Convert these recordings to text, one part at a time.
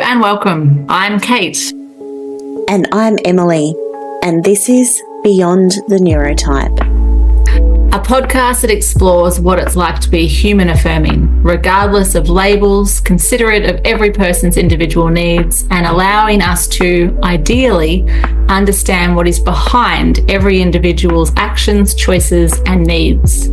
and welcome. I'm Kate. And I'm Emily, and this is Beyond the Neurotype, A podcast that explores what it's like to be human affirming, regardless of labels, considerate of every person's individual needs, and allowing us to, ideally, understand what is behind every individual's actions, choices, and needs.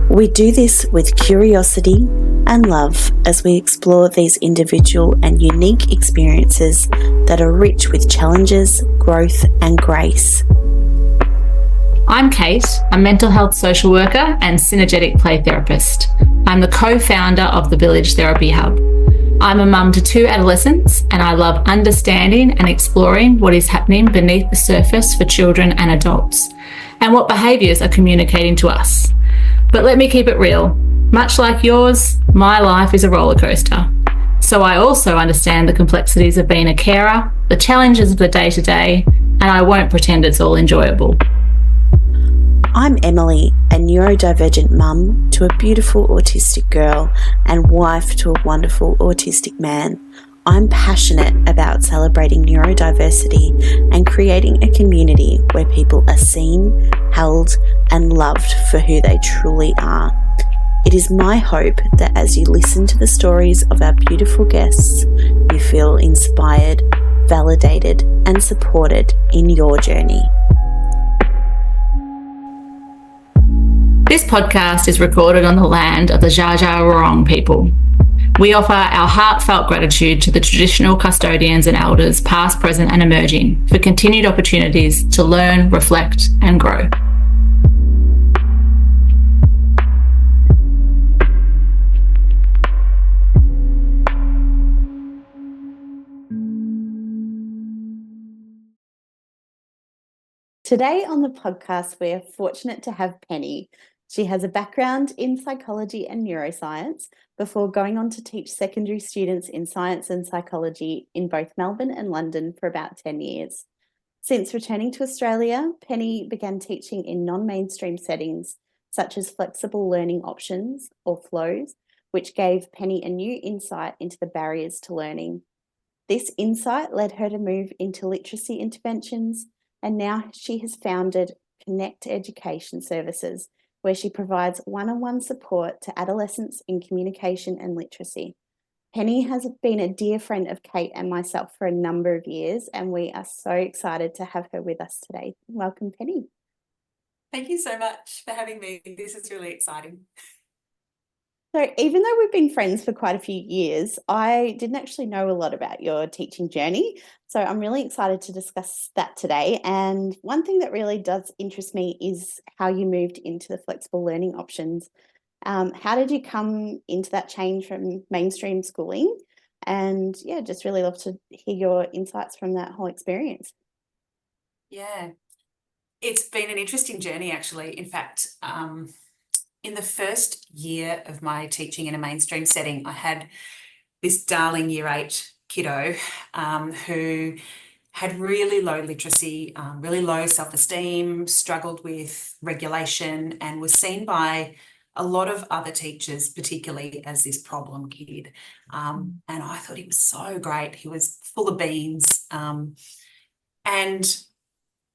We do this with curiosity and love as we explore these individual and unique experiences that are rich with challenges, growth, and grace. I'm Kate, a mental health social worker and synergetic play therapist. I'm the co-founder of the Village Therapy Hub. I'm a mum to 2 adolescents, and I love understanding and exploring what is happening beneath the surface for children and adults, and what behaviours are communicating to us. But let me keep it real. Much like yours, my life is a roller coaster. So I also understand the complexities of being a carer, the challenges of the day-to-day, and I won't pretend it's all enjoyable. I'm Emily, a neurodivergent mum to a beautiful autistic girl and wife to a wonderful autistic man. I'm passionate about celebrating neurodiversity and creating a community where people are seen, held, and loved for who they truly are. It is my hope that as you listen to the stories of our beautiful guests, you feel inspired, validated, and supported in your journey. This podcast is recorded on the land of the Dja Dja Wurrung people. We offer our heartfelt gratitude to the traditional custodians and elders, past, present, and emerging, for continued opportunities to learn, reflect, and grow. Today on the podcast, we are fortunate to have Penny. She has a background in psychology and neuroscience before going on to teach secondary students in science and psychology in both Melbourne and London for about 10 years. Since returning to Australia, Penny began teaching in non-mainstream settings such as flexible learning options or flows, which gave Penny a new insight into the barriers to learning. This insight led her to move into literacy interventions, and now she has founded Connect Education Services, where she provides one-on-one support to adolescents in communication and literacy. Penny has been a dear friend of Kate and myself for a number of years, and we are so excited to have her with us today. Welcome, Penny. Thank you so much for having me. This is really exciting. So even though we've been friends for quite a few years, I didn't actually know a lot about your teaching journey. So I'm really excited to discuss that today. And one thing that really does interest me is how you moved into the flexible learning options. How did you come into that change from mainstream schooling? And yeah, just really love to hear your insights from that whole experience. Yeah, it's been an interesting journey, actually. In fact, in the first year of my teaching in a mainstream setting, I had this darling year 8 kiddo who had really low literacy, really low self-esteem, struggled with regulation, and was seen by a lot of other teachers, particularly as this problem kid. And I thought he was so great. He was full of beans. And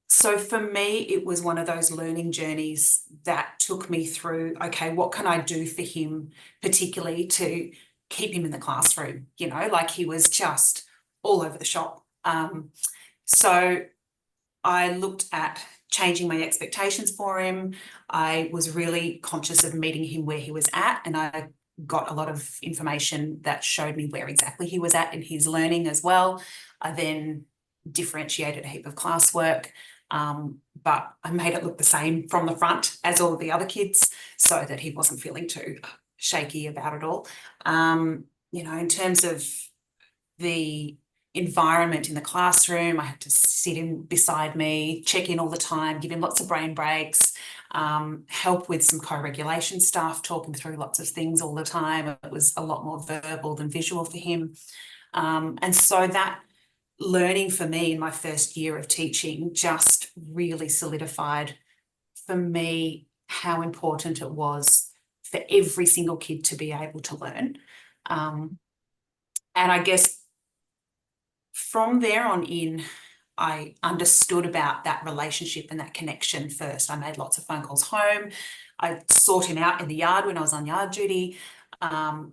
so for me, it was one of those learning journeys that took me through, okay, what can I do for him, particularly to keep him in the classroom? You know, like he was just all over the shop. So I looked at changing my expectations for him. I was really conscious of meeting him where he was at, and I got a lot of information that showed me where exactly he was at in his learning as well. I then differentiated a heap of classwork. But I made it look the same from the front as all of the other kids so that he wasn't feeling too shaky about it all. You know, in terms of the environment in the classroom, I had to sit him beside me, check in all the time, give him lots of brain breaks, help with some co-regulation stuff, talking through lots of things all the time. It was a lot more verbal than visual for him. And so that learning for me in my first year of teaching just really solidified for me how important it was for every single kid to be able to learn. And I guess from there on in, I understood about that relationship and that connection first. I made lots of phone calls home. I sought him out in the yard when I was on yard duty,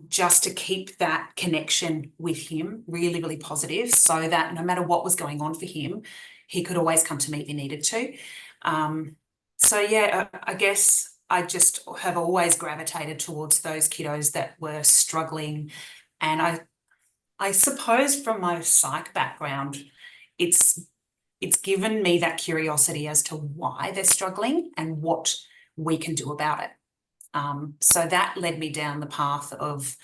just to keep that connection with him really, really positive, so that no matter what was going on for him, he could always come to me if he needed to. So yeah, I guess I just have always gravitated towards those kiddos that were struggling. And I suppose from my psych background, it's given me that curiosity as to why they're struggling and what we can do about it. So that led me down the path of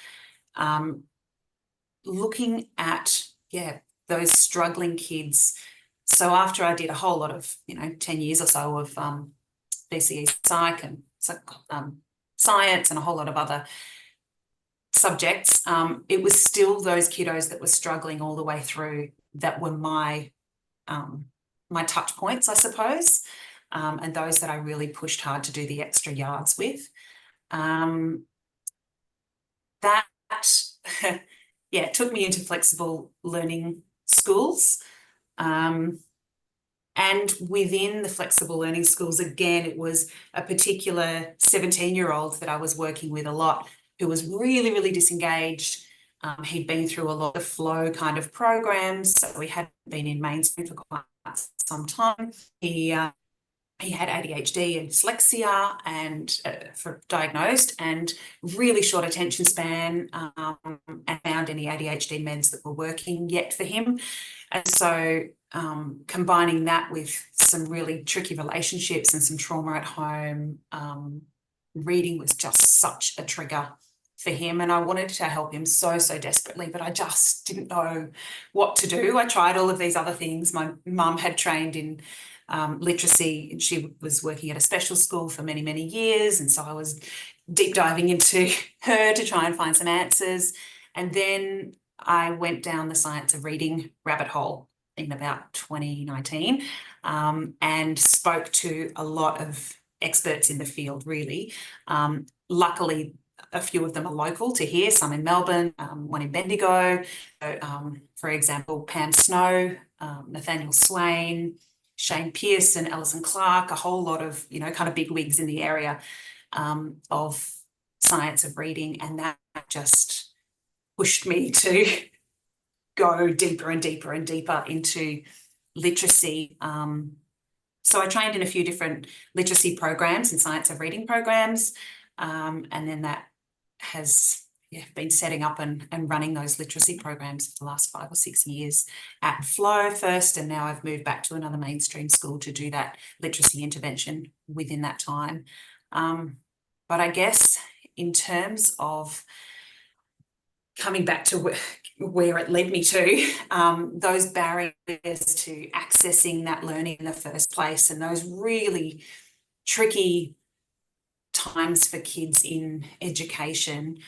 looking at, those struggling kids. So after I did a whole lot of, 10 years or so of BCE psych and science and a whole lot of other subjects, it was still those kiddos that were struggling all the way through that were my touch points, I suppose, and those that I really pushed hard to do the extra yards with. That took me into flexible learning schools. And within the flexible learning schools, again, it was a particular 17-year-old that I was working with a lot, who was really, really disengaged. He'd been through a lot of flow kind of programs, so we hadn't been in mainstream for quite some time. He had ADHD and dyslexia and diagnosed, and really short attention span, and found any ADHD meds that were working yet for him. And so combining that with some really tricky relationships and some trauma at home, reading was just such a trigger for him, and I wanted to help him so desperately, but I just didn't know what to do. I tried all of these other things. My mum had trained in literacy, and she was working at a special school for many years, and so I was deep diving into her to try and find some answers. And then I went down the science of reading rabbit hole in about 2019, and spoke to a lot of experts in the field, really. Luckily, a few of them are local to here, some in Melbourne, one in Bendigo. So, for example, Pam Snow, Nathaniel Swain, Shane Pearson, Alison Clark, a whole lot of, kind of big wigs in the area of science of reading. And that just pushed me to go deeper and deeper and deeper into literacy. So I trained in a few different literacy programs and science of reading programs. And then that has been setting up and running those literacy programs for the last 5 or 6 years at Flow first, and now I've moved back to another mainstream school to do that literacy intervention within that time. But I guess in terms of coming back to where it led me to, those barriers to accessing that learning in the first place, and those really tricky times for kids in education,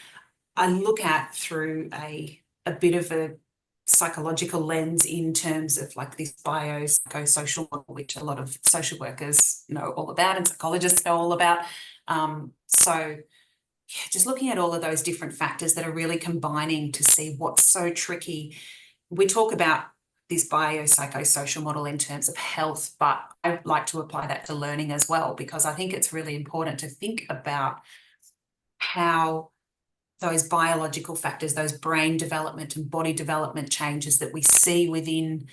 I look at through a bit of a psychological lens in terms of like this biopsychosocial model, which a lot of social workers know all about and psychologists know all about. So just looking at all of those different factors that are really combining to see what's so tricky. We talk about this biopsychosocial model in terms of health, but I like to apply that to learning as well, because I think it's really important to think about how those biological factors, those brain development and body development changes that we see within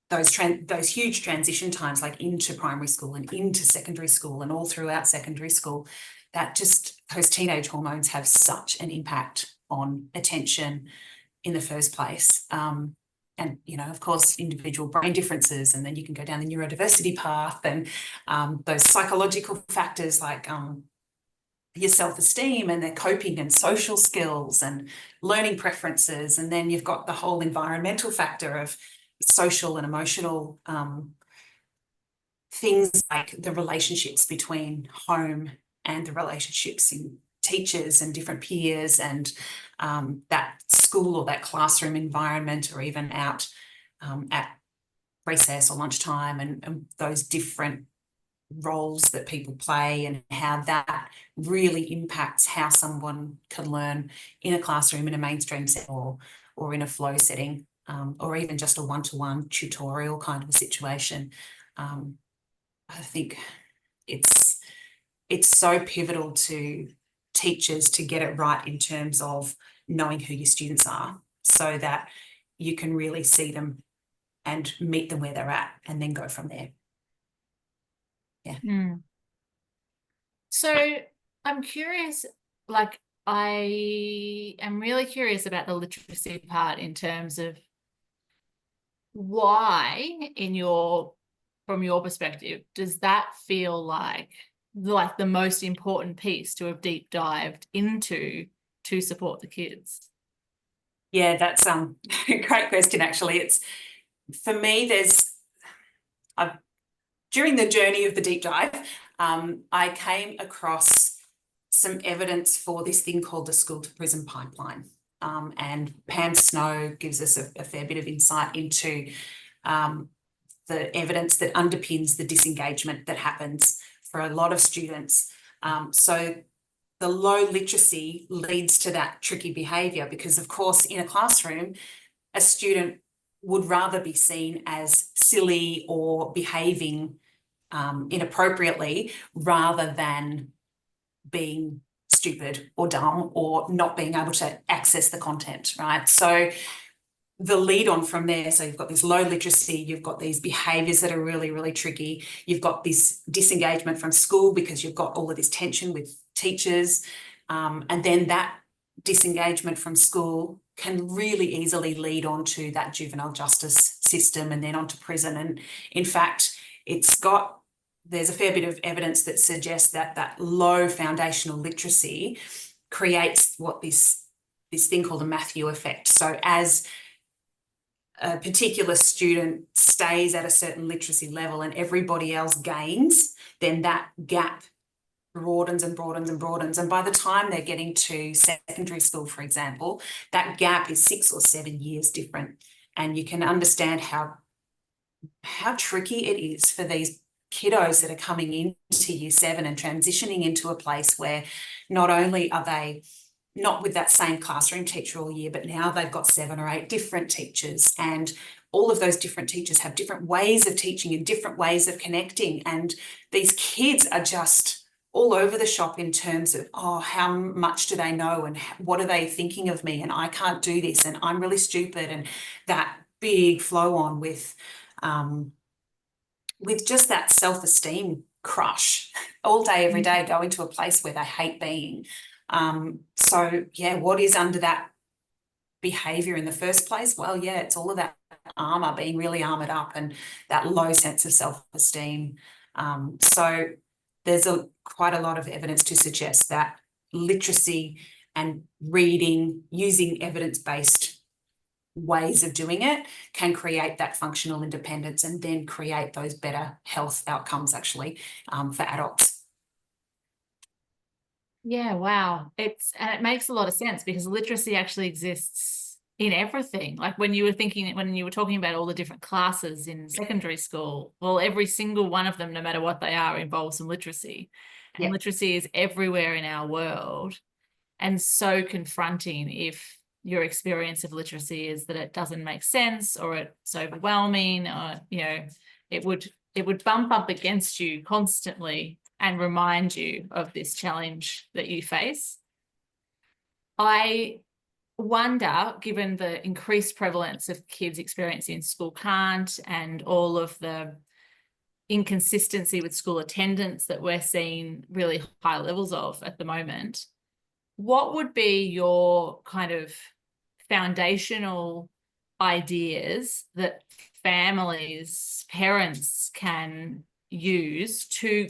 those huge transition times, like into primary school and into secondary school and all throughout secondary school, that just those teenage hormones have such an impact on attention in the first place. And, of course, individual brain differences, and then you can go down the neurodiversity path, and those psychological factors like your self-esteem and their coping and social skills and learning preferences. And then you've got the whole environmental factor of social and emotional things like the relationships between home and the relationships in teachers and different peers, and that school or that classroom environment, or even out at recess or lunchtime, and those different roles that people play, and how that really impacts how someone can learn in a classroom, in a mainstream setting, or in a flow setting. or even just a one-to-one tutorial kind of a situation. I think it's so pivotal to teachers to get it right in terms of knowing who your students are, so that you can really see them and meet them where they're at and then go from there. Yeah. So I'm curious, like I am really curious about the literacy part in terms of why, from your perspective, does that feel like the most important piece to have deep dived into to support the kids? Yeah, that's a great question, actually. It's, for me, during the journey of the deep dive, I came across some evidence for this thing called the school to prison pipeline. And Pam Snow gives us a fair bit of insight into the evidence that underpins the disengagement that happens for a lot of students. So the low literacy leads to that tricky behaviour, because of course in a classroom, a student would rather be seen as silly or behaving inappropriately rather than being stupid or dumb or not being able to access the content, right? So the lead on from there, so you've got this low literacy, you've got these behaviours that are really, really tricky, you've got this disengagement from school because you've got all of this tension with teachers, and then that disengagement from school can really easily lead on to that juvenile justice system and then onto prison. And in fact, there's a fair bit of evidence that suggests that that low foundational literacy creates this thing called a Matthew effect. So as a particular student stays at a certain literacy level and everybody else gains, then that gap broadens and broadens and broadens. And by the time they're getting to secondary school, for example, that gap is 6 or 7 years different. And you can understand how tricky it is for these kiddos that are coming into year 7 and transitioning into a place where not only are they not with that same classroom teacher all year, but now they've got 7 or 8 different teachers, and all of those different teachers have different ways of teaching and different ways of connecting. And these kids are just all over the shop in terms of, oh, how much do they know and what are they thinking of me, and I can't do this and I'm really stupid, and that big flow on with just that self-esteem crush all day, every day, going to a place where they hate being. So yeah, what is under that behavior in the first place? Well, yeah, it's all of that armor, being really armored up, and that low sense of self-esteem. So there's quite a lot of evidence to suggest that literacy and reading, using evidence-based ways of doing it, can create that functional independence and then create those better health outcomes, actually, for adults. Yeah, wow. And it makes a lot of sense, because literacy actually exists in everything. Like when you were talking about all the different classes in secondary school, well, every single one of them, no matter what they are, involves some literacy. And literacy is everywhere in our world, and so confronting if your experience of literacy is that it doesn't make sense, or it's overwhelming, or it would bump up against you constantly and remind you of this challenge that you face. I wonder, given the increased prevalence of kids experiencing school can't and all of the inconsistency with school attendance that we're seeing really high levels of at the moment, what would be your kind of foundational ideas that families, parents can use to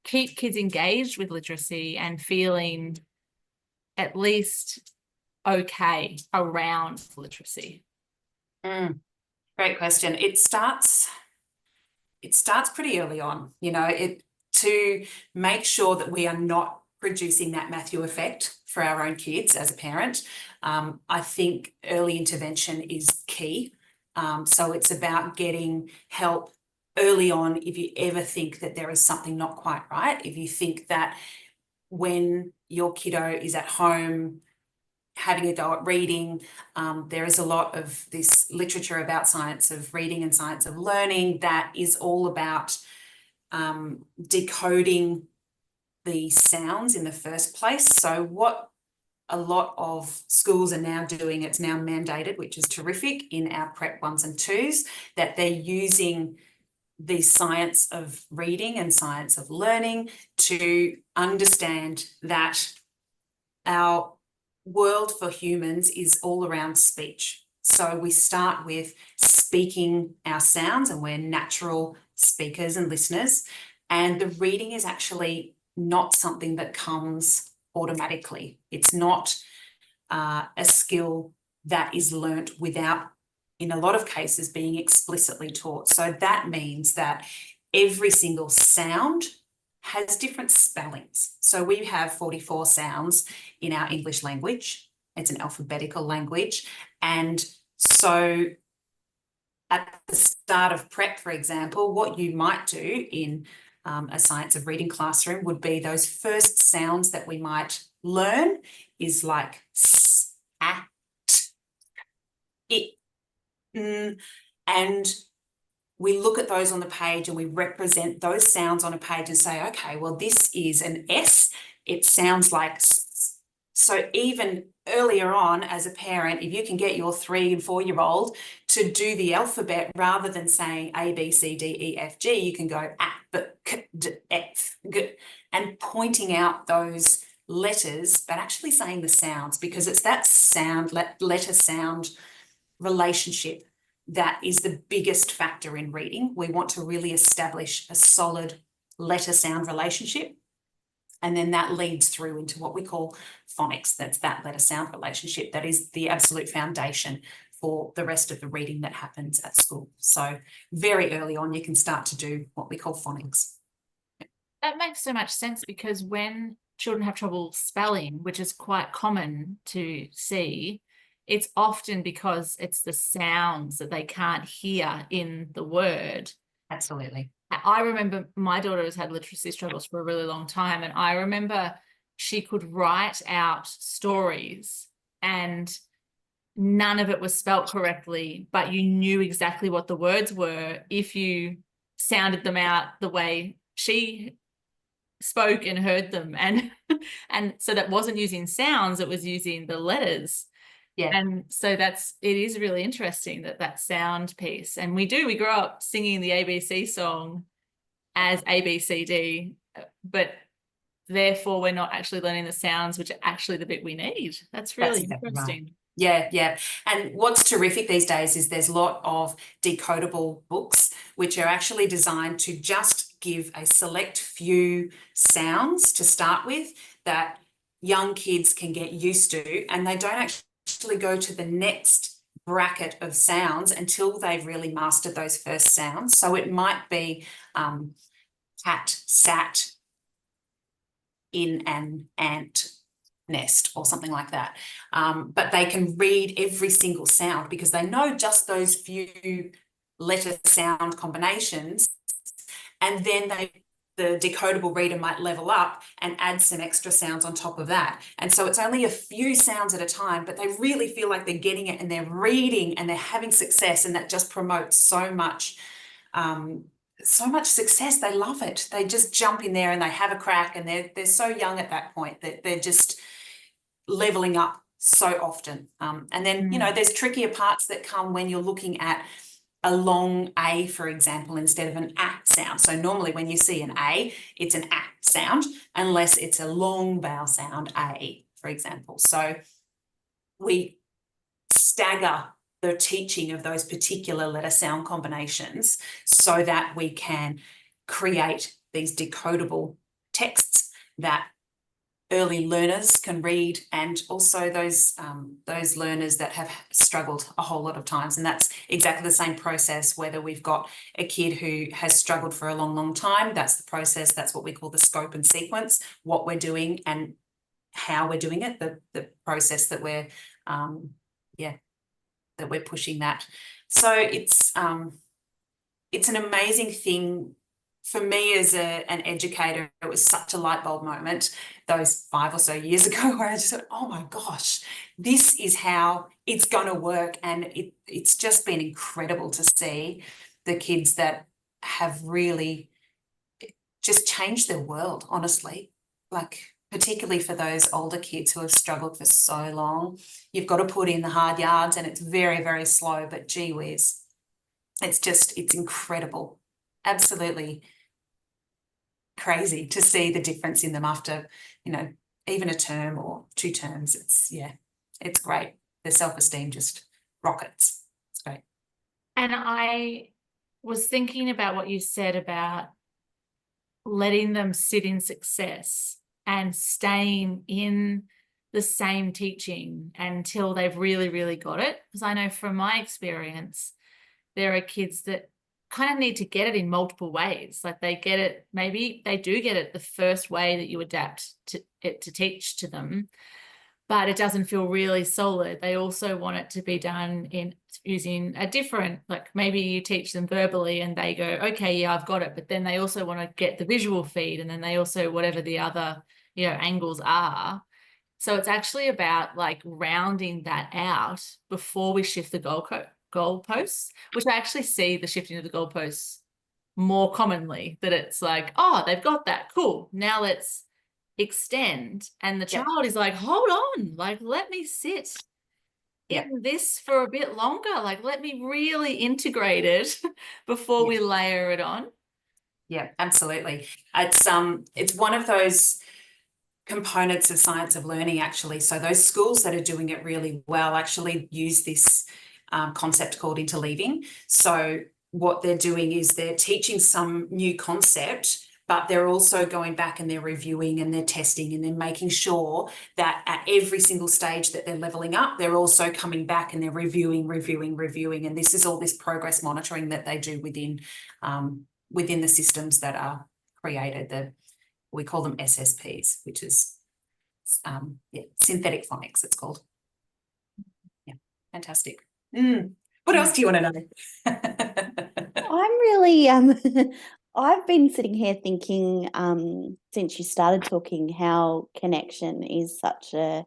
keep kids engaged with literacy and feeling at least okay around literacy? Great question. It starts pretty early on, to make sure that we are not producing that Matthew effect for our own kids as a parent. I think early intervention is key. So it's about getting help early on if you ever think that there is something not quite right. If you think that when your kiddo is at home having a go at reading. There is a lot of this literature about science of reading and science of learning that is all about decoding the sounds in the first place. So what a lot of schools are now doing, it's now mandated, which is terrific, in our prep 1s and 2s, that they're using the science of reading and science of learning to understand that our world for humans is all around speech. So we start with speaking our sounds, and we're natural speakers and listeners, and the reading is actually not something that comes automatically. It's not a skill that is learnt without, in a lot of cases, being explicitly taught. So that means that every single sound has different spellings. So we have 44 sounds in our English language. It's an alphabetical language. And so at the start of prep, for example, what you might do in a science of reading classroom would be those first sounds that we might learn is like s, at, it, and we look at those on the page and we represent those sounds on a page and say, okay, well, this is an S. It sounds like S. So even earlier on as a parent, if you can get your 3 and 4-year-old to do the alphabet rather than saying A, B, C, D, E, F, G, you can go A, B, K, D, F, G, and pointing out those letters, but actually saying the sounds, because it's that sound, letter sound relationship that is the biggest factor in reading. We want to really establish a solid letter sound relationship. And then that leads through into what we call phonics. That's that letter sound relationship. That is the absolute foundation for the rest of the reading that happens at school. So very early on, you can start to do what we call phonics. That makes so much sense, because when children have trouble spelling, which is quite common to see, it's often because it's the sounds that they can't hear in the word. Absolutely. I remember my daughter has had literacy struggles for a really long time, and I remember she could write out stories and none of it was spelt correctly, but you knew exactly what the words were if you sounded them out the way she spoke and heard them. And so that wasn't using sounds, it was using the letters. Yeah. And so it is really interesting that sound piece. And we grew up singing the ABC song as ABCD, but therefore we're not actually learning the sounds, which are actually the bit we need. That's really exactly interesting. Right. Yeah, yeah. And what's terrific these days is there's a lot of decodable books which are actually designed to just give a select few sounds to start with that young kids can get used to, and they don't actually go to the next bracket of sounds until they've really mastered those first sounds. So it might be cat, sat, in an ant nest or something like that. But they can read every single sound because they know just those few letter sound combinations, and then the decodable reader might level up and add some extra sounds on top of that. And so it's only a few sounds at a time, but they really feel like they're getting it and they're reading and they're having success, and that just promotes so much success. They love it. They just jump in there and they have a crack, and they're so young at that point that they're just leveling up so often. And then, you know, there's trickier parts that come when you're looking at a long A, for example, instead of an A sound. So normally when you see an A, it's an A sound, unless it's a long vowel sound, A, for example. So we stagger the teaching of those particular letter sound combinations so that we can create these decodable texts that early learners can read, and also those learners that have struggled a whole lot of times. And that's exactly the same process whether we've got a kid who has struggled for a long, long time. That's the process. That's what we call the scope and sequence, what we're doing and how we're doing it, the process that we're that we're pushing that. So it's an amazing thing for me as an educator, it was such a light bulb moment those 5 or so years ago where I just thought, oh my gosh, this is how it's going to work. And it's just been incredible to see the kids that have really just changed their world, honestly. Like, particularly for those older kids who have struggled for so long. You've got to put in the hard yards and it's very, very slow, but gee whiz, it's incredible. Absolutely crazy to see the difference in them after, even a term or 2 terms. It's great. Their self-esteem just rockets. It's great. And I was thinking about what you said about letting them sit in success and staying in the same teaching until they've really, really got it. Because I know from my experience, there are kids that kind of need to get it in multiple ways. Like they get it, maybe they do get it the first way that you adapt to it to teach to them, but it doesn't feel really solid. They also want it to be done in using a different, like maybe you teach them verbally and they go, okay, yeah, I've got it. But then they also want to get the visual feed, and then they also, whatever the other, angles are. So it's actually about like rounding that out before we shift the goalposts, which I actually see the shifting of the goalposts more commonly, that it's like, oh, they've got that, cool, now let's extend. And the child is like, hold on, like, let me sit in this for a bit longer, like let me really integrate it before we layer it on. Yeah, absolutely. It's one of those components of science of learning, actually. So those schools that are doing it really well actually use this concept called interleaving. So what they're doing is they're teaching some new concept, but they're also going back and they're reviewing and they're testing and then making sure that at every single stage that they're leveling up, they're also coming back and they're reviewing. And this is all this progress monitoring that they do within the systems that are created. We call them SSPs, which is synthetic phonics, it's called. Yeah, fantastic. What else do you want to know? I'm really, I've been sitting here thinking, since you started talking, how connection is such a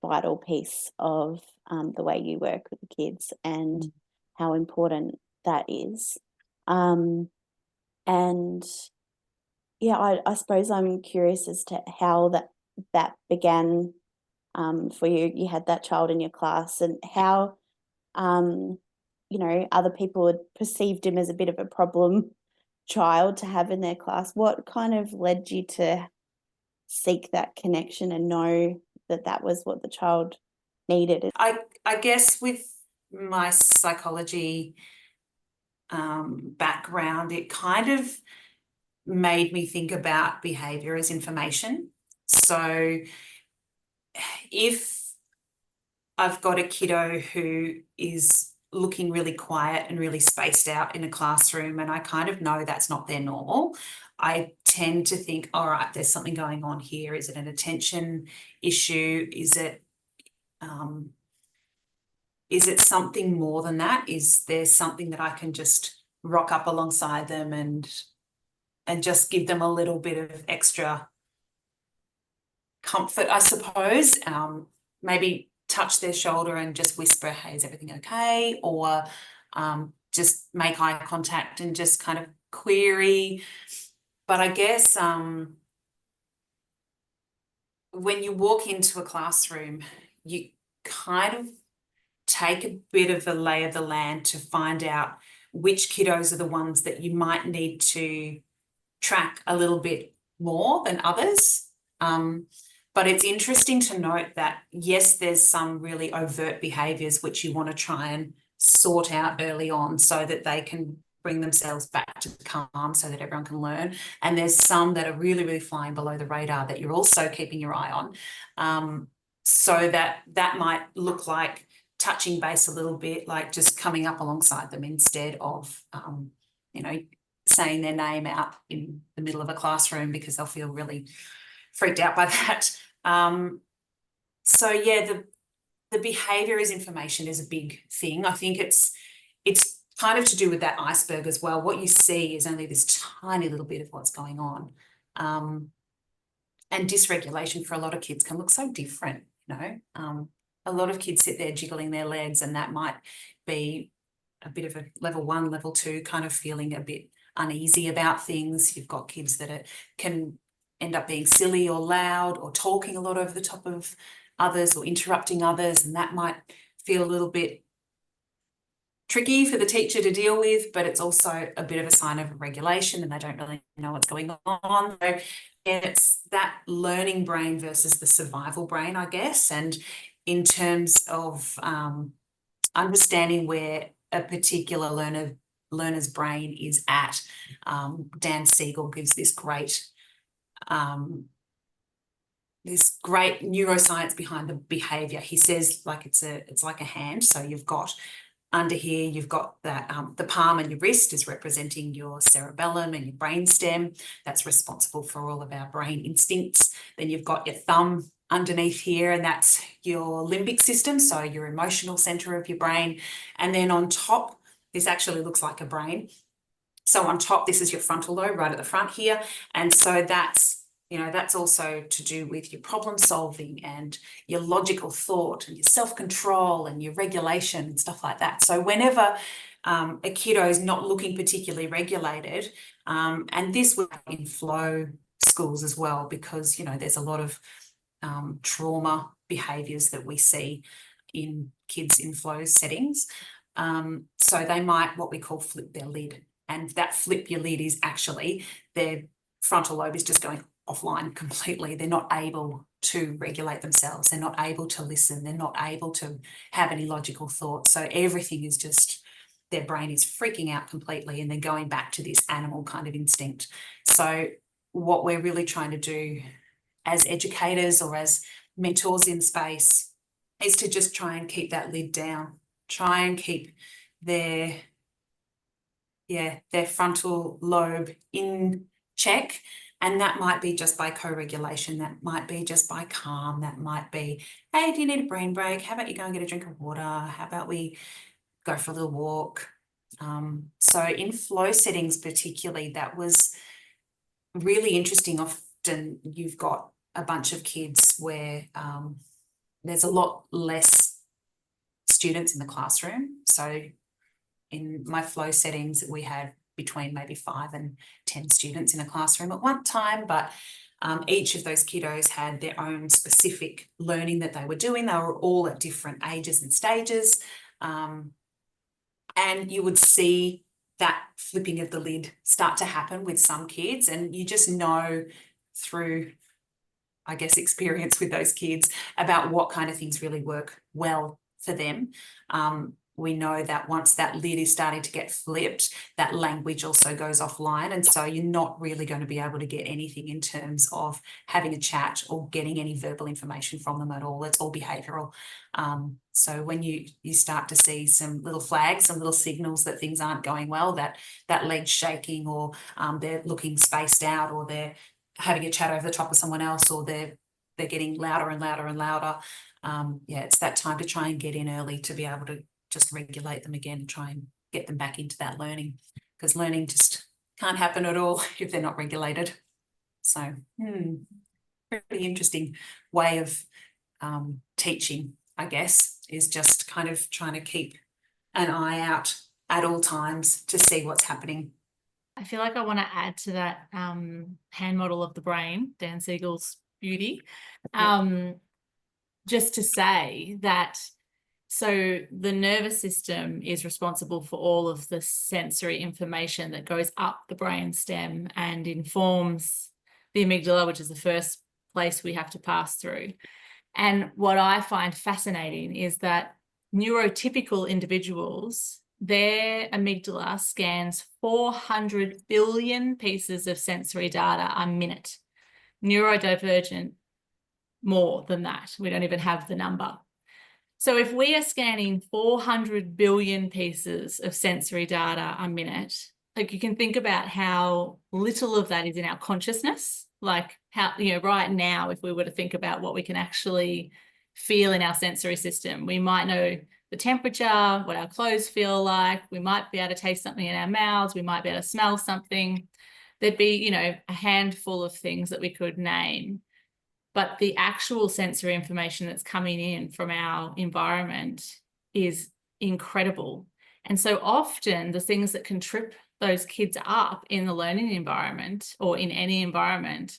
vital piece of the way you work with the kids and how important that is. And yeah, I suppose I'm curious as to how that began for you. You had that child in your class, and how other people had perceived him as a bit of a problem child to have in their class. What kind of led you to seek that connection and know that that was what the child needed? I guess with my psychology background, it kind of made me think about behaviour as information. So if I've got a kiddo who is looking really quiet and really spaced out in a classroom, and I kind of know that's not their normal, I tend to think, all right, there's something going on here. Is it an attention issue? Is it something more than that? Is there something that I can just rock up alongside them and just give them a little bit of extra comfort, I suppose? Maybe touch their shoulder and just whisper, hey, is everything okay? Or just make eye contact and just kind of query. But I guess when you walk into a classroom, you kind of take a bit of a lay of the land to find out which kiddos are the ones that you might need to track a little bit more than others. But it's interesting to note that, yes, there's some really overt behaviours which you want to try and sort out early on so that they can bring themselves back to calm so that everyone can learn. And there's some that are really, really flying below the radar that you're also keeping your eye on. So that might look like touching base a little bit, like just coming up alongside them instead of, saying their name out in the middle of a classroom because they'll feel really freaked out by that. So yeah, the behaviour as information is a big thing. I think it's kind of to do with that iceberg as well. What you see is only this tiny little bit of what's going on. And dysregulation for a lot of kids can look so different, you know. A lot of kids sit there jiggling their legs, and that might be a bit of a level 1, level 2 kind of feeling a bit uneasy about things. You've got kids that can end up being silly or loud or talking a lot over the top of others or interrupting others, and that might feel a little bit tricky for the teacher to deal with, but it's also a bit of a sign of regulation and they don't really know what's going on. So it's that learning brain versus the survival brain, I guess. And in terms of understanding where a particular learner's brain is at, Dan Siegel gives this great neuroscience behind the behavior. He says, like, it's like a hand. So you've got under here, you've got that the palm and your wrist is representing your cerebellum and your brainstem. That's responsible for all of our brain instincts. Then you've got your thumb underneath here, and that's your limbic system, so your emotional center of your brain. And then on top, this actually looks like a brain. So on top, this is your frontal lobe right at the front here. And so that's, you know, that's also to do with your problem solving and your logical thought and your self-control and your regulation and stuff like that. So whenever a kiddo is not looking particularly regulated, and this would be in flow schools as well, because, you know, there's a lot of trauma behaviours that we see in kids in flow settings. So they might, what we call, flip their lid. And that flip your lid is actually their frontal lobe is just going offline completely. They're not able to regulate themselves. They're not able to listen. They're not able to have any logical thoughts. So everything is just, their brain is freaking out completely, and they're going back to this animal kind of instinct. So what we're really trying to do as educators or as mentors in space is to just try and keep that lid down, try and keep their frontal lobe in check. And that might be just by co-regulation, that might be just by calm, that might be, hey, do you need a brain break? How about you go and get a drink of water? How about we go for a little walk? So in flow settings particularly, that was really interesting. Often you've got a bunch of kids where there's a lot less students in the classroom. So in my flow settings, we had between maybe 5 and 10 students in a classroom at one time, but each of those kiddos had their own specific learning that they were doing. They were all at different ages and stages. And you would see that flipping of the lid start to happen with some kids, and you just know through, I guess, experience with those kids about what kind of things really work well for them. We know that once that lid is starting to get flipped, that language also goes offline. And so you're not really going to be able to get anything in terms of having a chat or getting any verbal information from them at all. It's all behavioural. So when you start to see some little flags, some little signals that things aren't going well, that leg's shaking, or they're looking spaced out, or they're having a chat over the top of someone else, or they're getting louder and louder and louder. It's that time to try and get in early to be able to just regulate them again and try and get them back into that learning, because learning just can't happen at all if they're not regulated. So pretty interesting way of teaching, I guess, is just kind of trying to keep an eye out at all times to see what's happening. I feel like I want to add to that hand model of the brain, Dan Siegel's beauty, just to say that, so the nervous system is responsible for all of the sensory information that goes up the brain stem and informs the amygdala, which is the first place we have to pass through. And what I find fascinating is that neurotypical individuals, their amygdala scans 400 billion pieces of sensory data a minute. Neurodivergent, more than that. We don't even have the number. So if we are scanning 400 billion pieces of sensory data a minute, like, you can think about how little of that is in our consciousness. Like, how, you know, right now, if we were to think about what we can actually feel in our sensory system, we might know the temperature, what our clothes feel like. We might be able to taste something in our mouths. We might be able to smell something. There'd be, you know, a handful of things that we could name. But the actual sensory information that's coming in from our environment is incredible. And so often the things that can trip those kids up in the learning environment or in any environment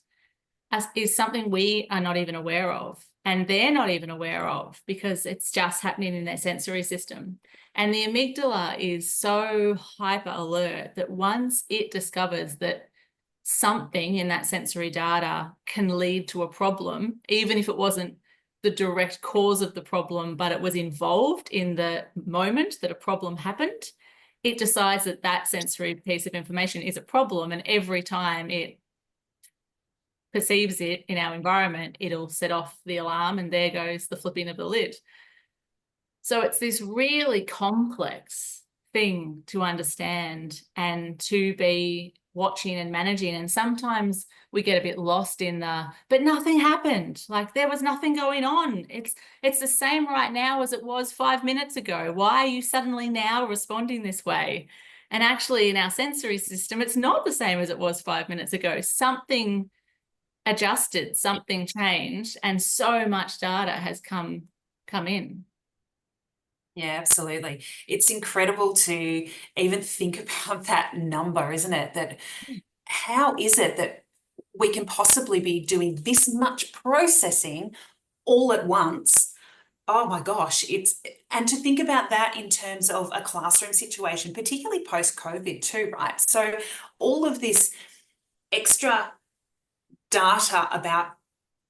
is something we are not even aware of, and they're not even aware of, because it's just happening in their sensory system. And the amygdala is so hyper alert that once it discovers that something in that sensory data can lead to a problem, even if it wasn't the direct cause of the problem, but it was involved in the moment that a problem happened, it decides that that sensory piece of information is a problem. And every time it perceives it in our environment, it'll set off the alarm, and there goes the flipping of the lid. So it's this really complex thing to understand and to be watching and managing. And sometimes we get a bit lost in but nothing happened. Like, there was nothing going on. It's the same right now as it was 5 minutes ago. Why are you suddenly now responding this way? And actually, in our sensory system, it's not the same as it was 5 minutes ago. Something adjusted, something changed, and so much data has come in. Yeah, absolutely. It's incredible to even think about that number, isn't it? That how is it that we can possibly be doing this much processing all at once? Oh my gosh, and to think about that in terms of a classroom situation, particularly post-COVID too, right? So all of this extra data about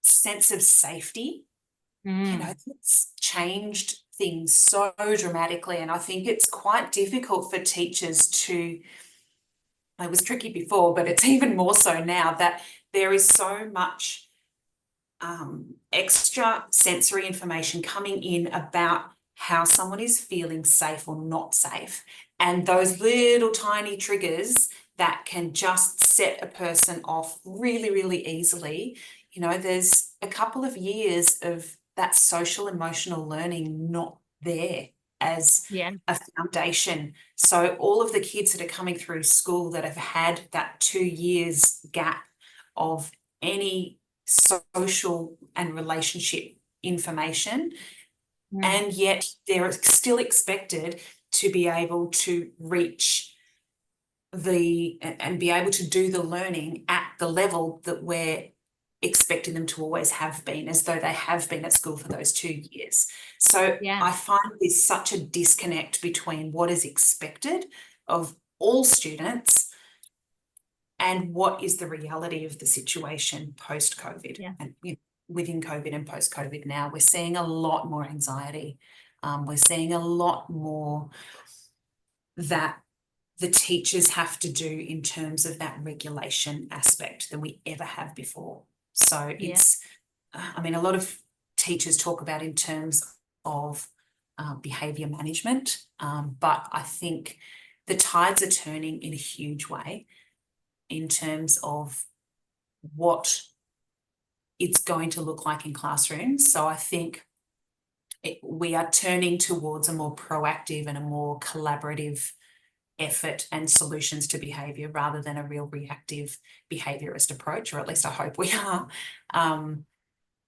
sense of safety, you know, it's changed things so dramatically. And I think it's quite difficult for teachers to, it was tricky before, but it's even more so now, that there is so much extra sensory information coming in about how someone is feeling safe or not safe. And those little tiny triggers that can just set a person off really, really easily. You know, there's a couple of years of that social emotional learning not there as a foundation. So all of the kids that are coming through school that have had that 2 years gap of any social and relationship information, and yet they're still expected to be able to reach and be able to do the learning at the level that we're expecting them to always have been, as though they have been at school for those 2 years. So I find there's such a disconnect between what is expected of all students and what is the reality of the situation post-COVID. And within COVID and post-COVID now, we're seeing a lot more anxiety. We're seeing a lot more that the teachers have to do in terms of that regulation aspect than we ever have before. So it's, I mean, a lot of teachers talk about in terms of behaviour management, but I think the tides are turning in a huge way in terms of what it's going to look like in classrooms. So I think we are turning towards a more proactive and a more collaborative effort and solutions to behaviour, rather than a real reactive behaviourist approach, or at least I hope we are.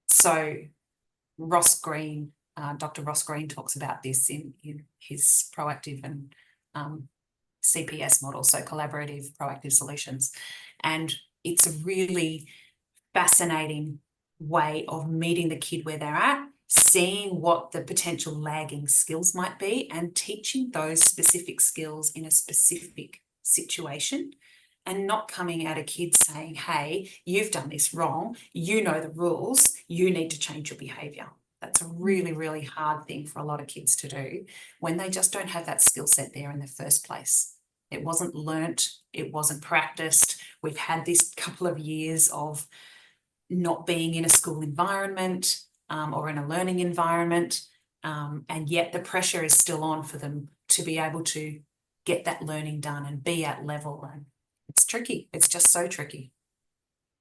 So Ross Green, Dr. Ross Green talks about this in his proactive and CPS model, so collaborative proactive solutions. And it's a really fascinating way of meeting the kid where they're at, seeing what the potential lagging skills might be, and teaching those specific skills in a specific situation, and not coming at a kid saying, hey, you've done this wrong, you know the rules, you need to change your behaviour. That's a really, really hard thing for a lot of kids to do when they just don't have that skill set there in the first place. It wasn't learnt, it wasn't practiced. We've had this couple of years of not being in a school environment or in a learning environment, and yet the pressure is still on for them to be able to get that learning done and be at level. And it's tricky. It's just so tricky.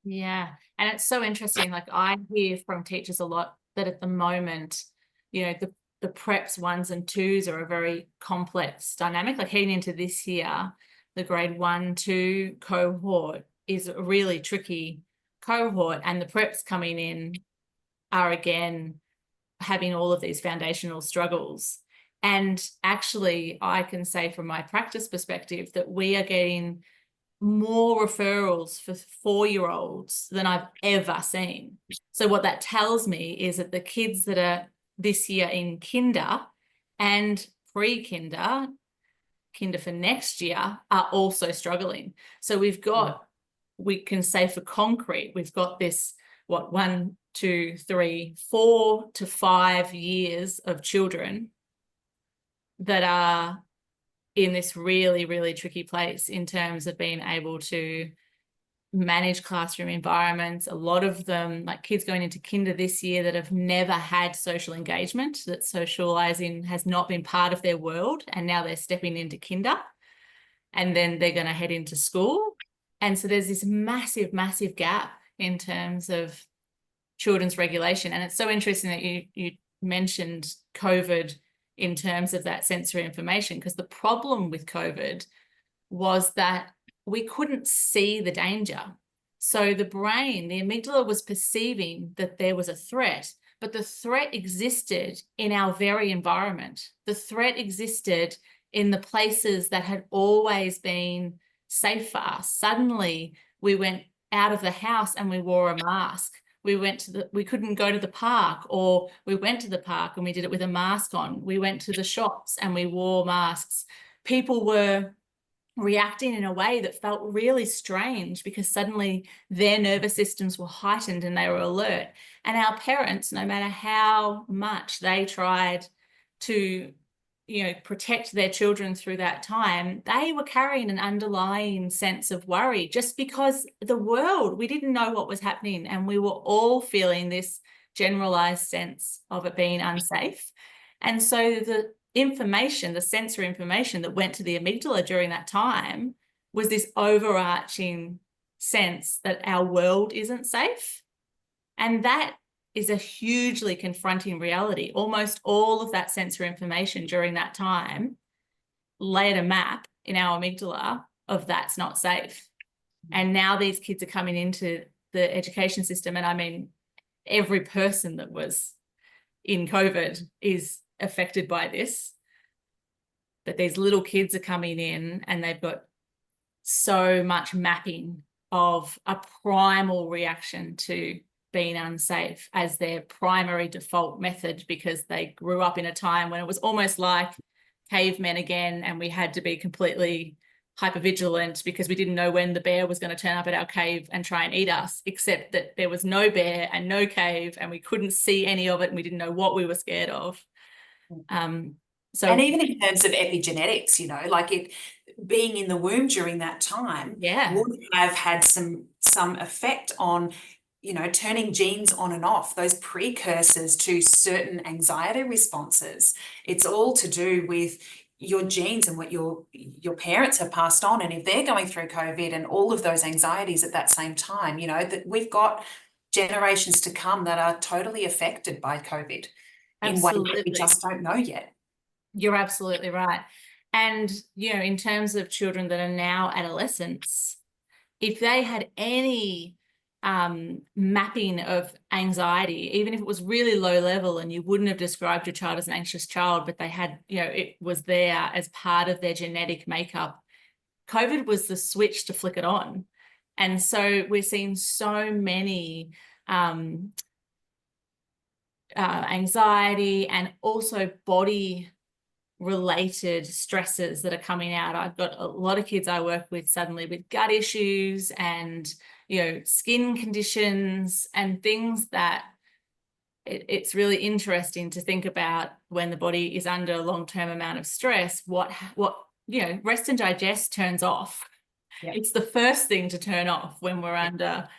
Yeah. And it's so interesting. Like, I hear from teachers a lot that at the moment, you know, the preps 1s and 2s are a very complex dynamic. Like heading into this year, the grade 1-2 cohort is a really tricky cohort, and the preps coming in are again having all of these foundational struggles. And actually, I can say from my practice perspective that we are getting more referrals for 4-year-olds than I've ever seen. So what that tells me is that the kids that are this year in kinder and pre-kinder, kinder for next year, are also struggling. So we've got, we can say for concrete, we've got this, 1, 2, 3, 4 to 5 years of children that are in this really, really tricky place in terms of being able to manage classroom environments. A lot of them, like kids going into kinder this year that have never had social engagement, that socializing has not been part of their world, and now they're stepping into kinder, and then they're going to head into school. And so there's this massive, massive gap in terms of children's regulation. And it's so interesting that you mentioned COVID in terms of that sensory information, because the problem with COVID was that we couldn't see the danger. So the brain, the amygdala, was perceiving that there was a threat, but the threat existed in our very environment. The threat existed in the places that had always been safe for us. Suddenly we went out of the house and we wore a mask. We couldn't go to the park, or we went to the park and we did it with a mask on. We went to the shops and we wore masks. People were reacting in a way that felt really strange because suddenly their nervous systems were heightened and they were alert. And our parents, no matter how much they tried to, protect their children through that time, they were carrying an underlying sense of worry, just because we didn't know what was happening, and we were all feeling this generalized sense of it being unsafe. And so the information, the sensory information that went to the amygdala during that time was this overarching sense that our world isn't safe. And that is a hugely confronting reality. Almost all of that sensory information during that time laid a map in our amygdala of that's not safe. And now these kids are coming into the education system, and I mean, every person that was in COVID is affected by this. But these little kids are coming in and they've got so much mapping of a primal reaction to being unsafe as their primary default method, because they grew up in a time when it was almost like cavemen again, and we had to be completely hypervigilant because we didn't know when the bear was going to turn up at our cave and try and eat us, except that there was no bear and no cave and we couldn't see any of it and we didn't know what we were scared of. And even in terms of epigenetics, like it being in the womb during that time would have had some effect on, turning genes on and off, those precursors to certain anxiety responses. It's all to do with your genes and what your parents have passed on. And if they're going through COVID and all of those anxieties at that same time, that we've got generations to come that are totally affected by COVID in ways that we just don't know yet. You're absolutely right. And, in terms of children that are now adolescents, if they had any mapping of anxiety, even if it was really low level and you wouldn't have described your child as an anxious child, but they had, it was there as part of their genetic makeup, COVID was the switch to flick it on. And so we're seeing so many anxiety and also body related stresses that are coming out. I've got a lot of kids I work with suddenly with gut issues and, skin conditions and things that it's really interesting to think about when the body is under a long-term amount of stress, what rest and digest turns off. Yep. It's the first thing to turn off when we're under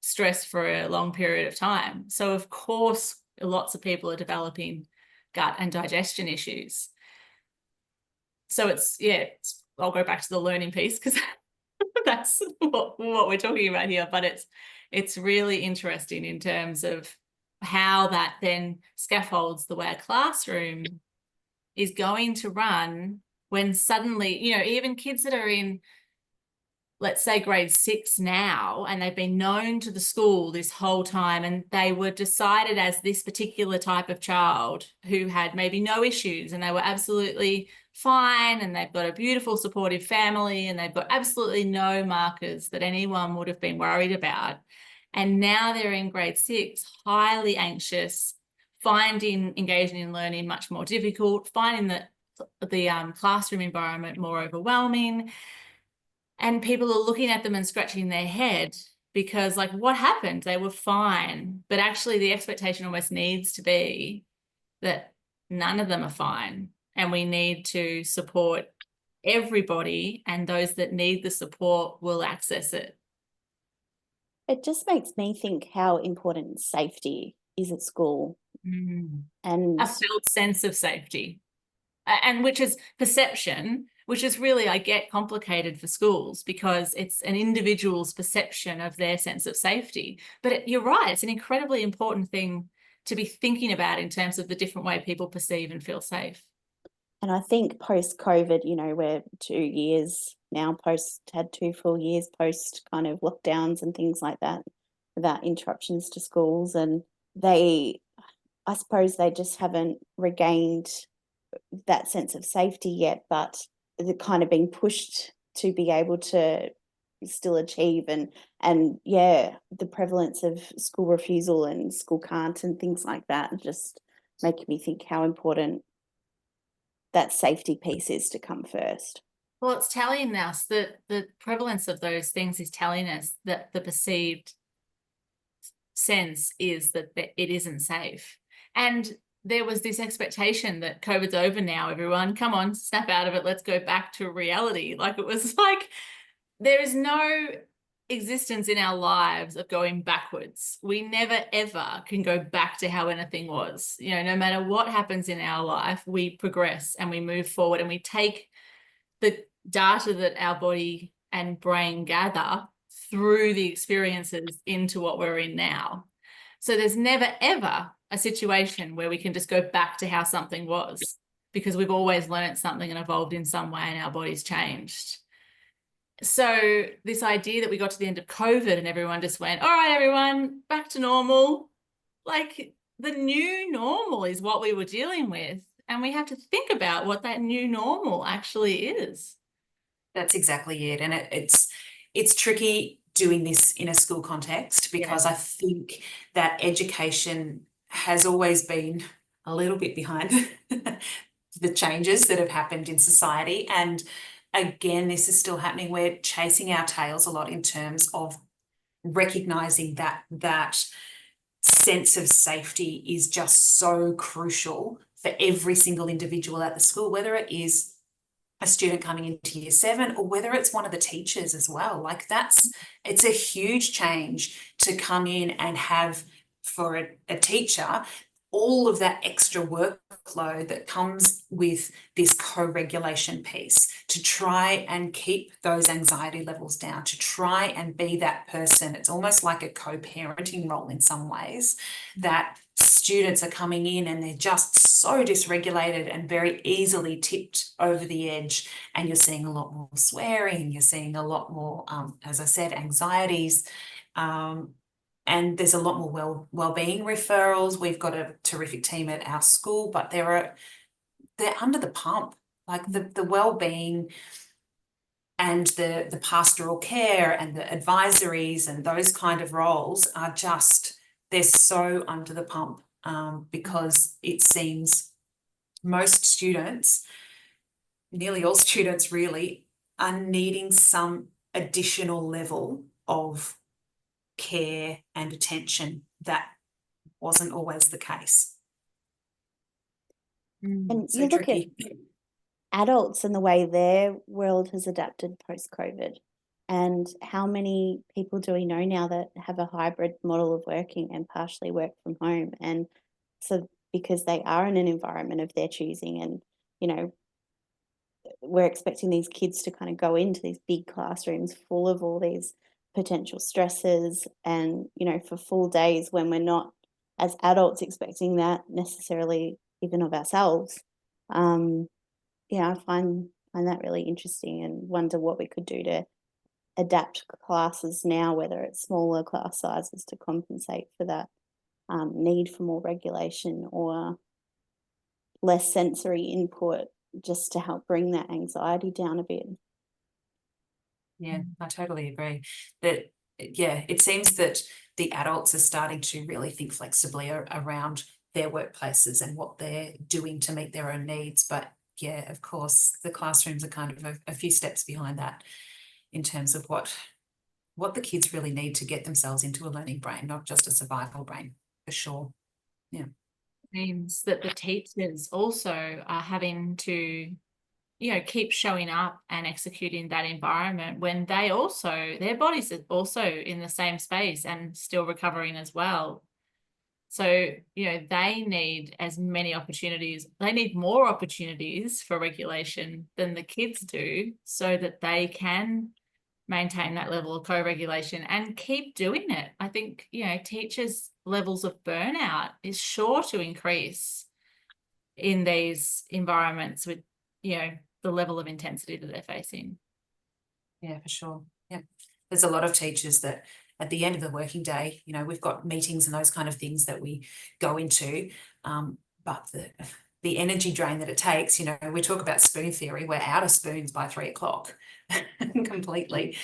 stress for a long period of time. So of course, lots of people are developing gut and digestion issues. So I'll go back to the learning piece because that's what we're talking about here, but it's really interesting in terms of how that then scaffolds the way a classroom is going to run when suddenly, even kids that are in, let's say, grade 6 now, and they've been known to the school this whole time, and they were decided as this particular type of child who had maybe no issues, and they were absolutely fine, and they've got a beautiful supportive family, and they've got absolutely no markers that anyone would have been worried about. And now they're in grade 6, highly anxious, finding engaging in learning much more difficult, finding the classroom environment more overwhelming. And people are looking at them and scratching their head because, like, what happened? They were fine. But actually the expectation almost needs to be that none of them are fine. And we need to support everybody, and those that need the support will access it. It just makes me think how important safety is at school. And a felt sense of safety, and which is perception, which is really, I get, complicated for schools because it's an individual's perception of their sense of safety. But you're right, it's an incredibly important thing to be thinking about in terms of the different way people perceive and feel safe. And I think post-COVID, we're 2 years now, had 2 full years post kind of lockdowns and things like that, without interruptions to schools. And I suppose they just haven't regained that sense of safety yet, but they're kind of being pushed to be able to still achieve. And yeah, the prevalence of school refusal and school can't and things like that just make me think how important that safety piece is to come first. Well, it's telling us that the prevalence of those things is telling us that the perceived sense is that it isn't safe. And there was this expectation that COVID's over now, everyone, come on, snap out of it, let's go back to reality. Like, it was like there is no existence in our lives of going backwards. We never ever can go back to how anything was. No matter what happens in our life, we progress and we move forward, and we take the data that our body and brain gather through the experiences into what we're in now. So there's never ever a situation where we can just go back to how something was, because we've always learned something and evolved in some way, and our body's changed. So this idea that we got to the end of COVID and everyone just went, all right, everyone, back to normal. Like, the new normal is what we were dealing with. And we have to think about what that new normal actually is. That's exactly it. And it's tricky doing this in a school context, because I think that education has always been a little bit behind the changes that have happened in society. And again, this is still happening. We're chasing our tails a lot in terms of recognizing that sense of safety is just so crucial for every single individual at the school, whether it is a student coming into year 7 or whether it's one of the teachers as well. Like, it's a huge change to come in and have, for a teacher, all of that extra workload that comes with this co-regulation piece, to try and keep those anxiety levels down, to try and be that person. It's almost like a co-parenting role in some ways, that students are coming in and they're just so dysregulated and very easily tipped over the edge. And you're seeing a lot more swearing, you're seeing a lot more, as I said, anxieties. And there's a lot more wellbeing referrals. We've got a terrific team at our school, but they're under the pump. Like, the wellbeing and the pastoral care and the advisories and those kind of roles are just, they're so under the pump, because it seems most students, nearly all students really, are needing some additional level of care and attention that wasn't always the case. And So you look tricky. at adults and the way their world has adapted post-COVID, and how many people do we know now that have a hybrid model of working and partially work from home? And so, because they are in an environment of their choosing, and we're expecting these kids to kind of go into these big classrooms full of all these potential stresses, and for full days when we're not as adults expecting that necessarily even of ourselves. I find that really interesting and wonder what we could do to adapt classes now, whether it's smaller class sizes to compensate for that need for more regulation or less sensory input, just to help bring that anxiety down a bit. Yeah, I totally agree. That, yeah, it seems that the adults are starting to really think flexibly around their workplaces and what they're doing to meet their own needs. But yeah, of course, the classrooms are kind of a few steps behind that in terms of what the kids really need to get themselves into a learning brain, not just a survival brain, for sure. Yeah. Means that the teachers also are having to, keep showing up and executing that environment when their bodies are also in the same space and still recovering as well. So, they need as many opportunities. They need more opportunities for regulation than the kids do, so that they can maintain that level of co-regulation and keep doing it. I think, teachers' levels of burnout is sure to increase in these environments with, the level of intensity that they're facing. Yeah, for sure. Yeah. There's a lot of teachers that at the end of the working day, we've got meetings and those kind of things that we go into. But the energy drain that it takes, we talk about spoon theory, we're out of spoons by 3 o'clock completely.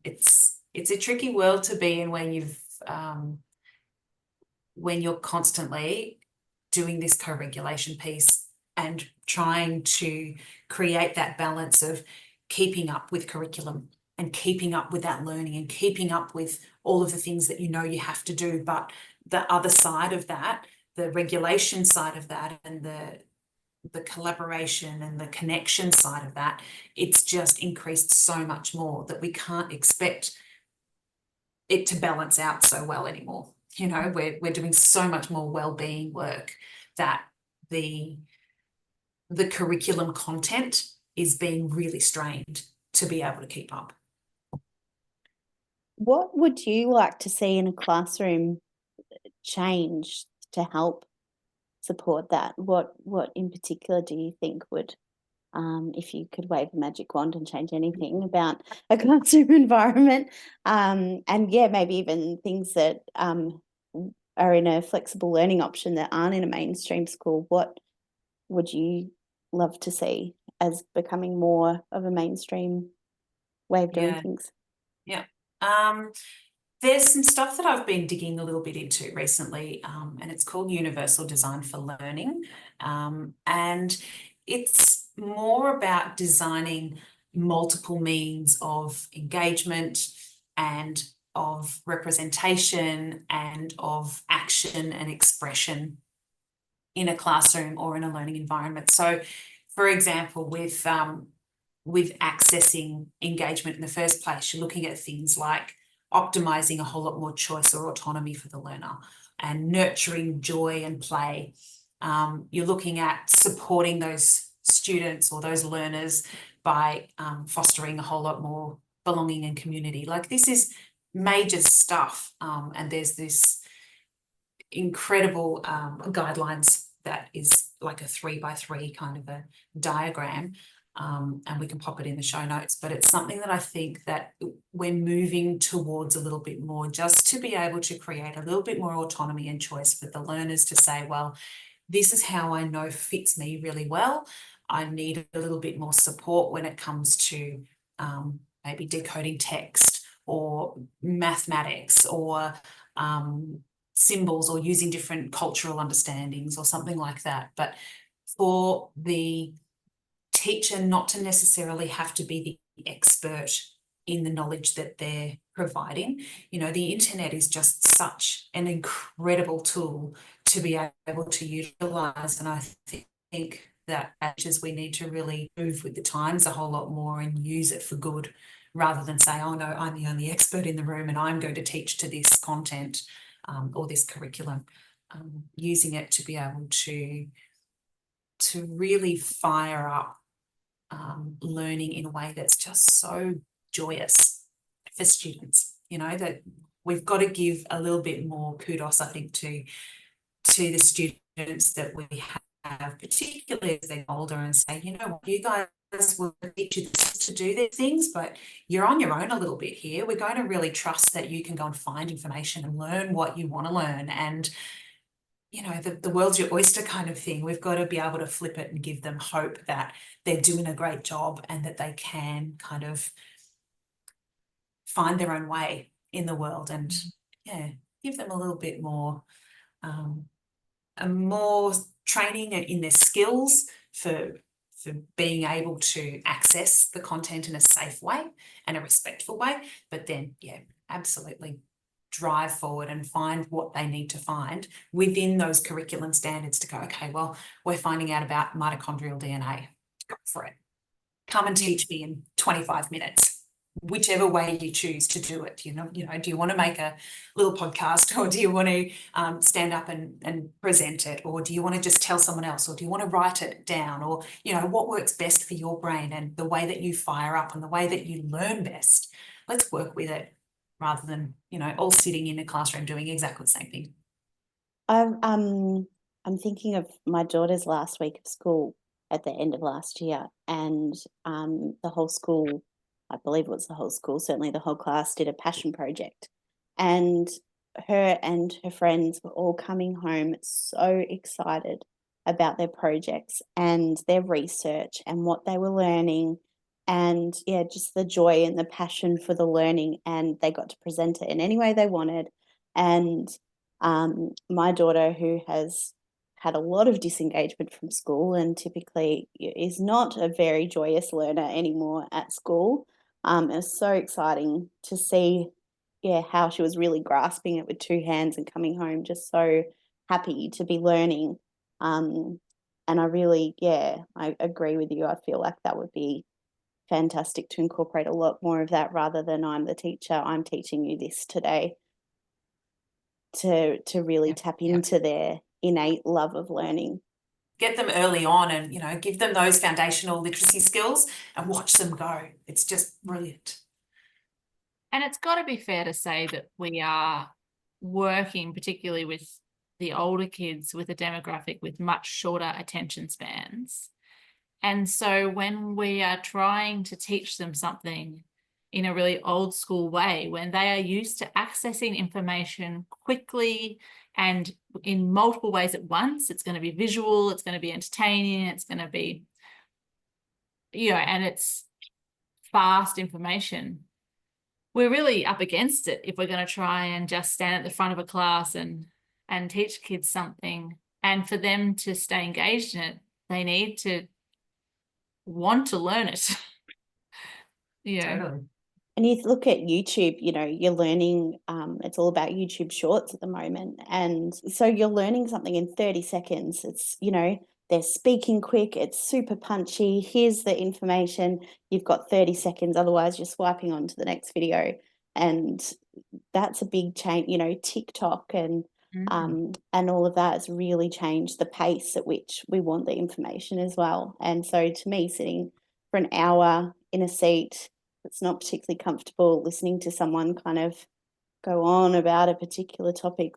It's a tricky world to be in when you're constantly doing this co-regulation piece and trying to create that balance of keeping up with curriculum and keeping up with that learning and keeping up with all of the things that you have to do. But the other side of that, the regulation side of that, and the collaboration and the connection side of that, it's just increased so much more that we can't expect it to balance out so well anymore. We're doing so much more well-being work that the curriculum content is being really strained to be able to keep up. What would you like to see in a classroom change to help support that? What in particular do you think would, if you could wave a magic wand and change anything about a classroom environment, and maybe even things that are in a flexible learning option that aren't in a mainstream school, what would you love to see as becoming more of a mainstream way of doing things? Yeah. There's some stuff that I've been digging a little bit into recently, and it's called Universal Design for Learning. And it's more about designing multiple means of engagement and of representation and of action and expression in a classroom or in a learning environment. So, for example, with accessing engagement in the first place, you're looking at things like optimizing a whole lot more choice or autonomy for the learner and nurturing joy and play. You're looking at supporting those students or those learners by fostering a whole lot more belonging and community. Like, this is major stuff, and there's this incredible guidelines that is like a 3x3 kind of a diagram, and we can pop it in the show notes, but it's something that I think that we're moving towards a little bit more, just to be able to create a little bit more autonomy and choice for the learners to say, well, this is how I know fits me really well. I need a little bit more support when it comes to maybe decoding text or mathematics or symbols or using different cultural understandings or something like that. But for the teacher not to necessarily have to be the expert in the knowledge that they're providing. The internet is just such an incredible tool to be able to utilize, and I think that as we need to really move with the times a whole lot more and use it for good, rather than say, oh no, I'm the only expert in the room and I'm going to teach to this content or this curriculum. Using it to be able to really fire up learning in a way that's just so joyous for students, that we've got to give a little bit more kudos, I think, to the students that we have, particularly as they're older, and say, you know what, you guys will teach you to do these things, but you're on your own a little bit here. We're going to really trust that you can go and find information and learn what you want to learn. And, you know, the world's your oyster kind of thing. We've got to be able to flip it and give them hope that they're doing a great job and that they can kind of find their own way in the world, and give them a little bit more more training in their skills for being able to access the content in a safe way and a respectful way, but then absolutely drive forward and find what they need to find within those curriculum standards to go, okay, well, we're finding out about mitochondrial DNA. Go for it. Come and teach me in 25 minutes. Whichever way you choose to do it, do you want to make a little podcast, or do you want to stand up and present it, or do you want to just tell someone else, or do you want to write it down, or what works best for your brain and the way that you fire up and the way that you learn best. Let's work with it rather than all sitting in a classroom doing exactly the same thing. I'm thinking of my daughter's last week of school at the end of last year, and the whole school, I believe it was the whole school, certainly the whole class, did a passion project, and her and her friends were all coming home so excited about their projects and their research and what they were learning, and just the joy and the passion for the learning, and they got to present it in any way they wanted. And my daughter, who has had a lot of disengagement from school and typically is not a very joyous learner anymore at school, it was so exciting to see how she was really grasping it with two hands and coming home just so happy to be learning. And I really, I agree with you. I feel like that would be fantastic to incorporate a lot more of that, rather than I'm the teacher, I'm teaching you this today, to really tap into their innate love of learning. Get them early on and, give them those foundational literacy skills and watch them go. It's just brilliant. And it's got to be fair to say that we are working, particularly with the older kids, with a demographic with much shorter attention spans. And so when we are trying to teach them something in a really old school way, when they are used to accessing information quickly and in multiple ways at once, it's going to be visual, it's going to be entertaining, it's going to be, and it's fast information. We're really up against it if we're going to try and just stand at the front of a class and teach kids something. And for them to stay engaged in it, they need to want to learn it. Totally. And you look at YouTube, you're learning, it's all about YouTube Shorts at the moment. And so you're learning something in 30 seconds. It's, they're speaking quick, it's super punchy. Here's the information. You've got 30 seconds. Otherwise, you're swiping on to the next video. And that's a big change. TikTok and all of that has really changed the pace at which we want the information as well. And so to me, sitting for an hour in a seat that's not particularly comfortable, listening to someone kind of go on about a particular topic,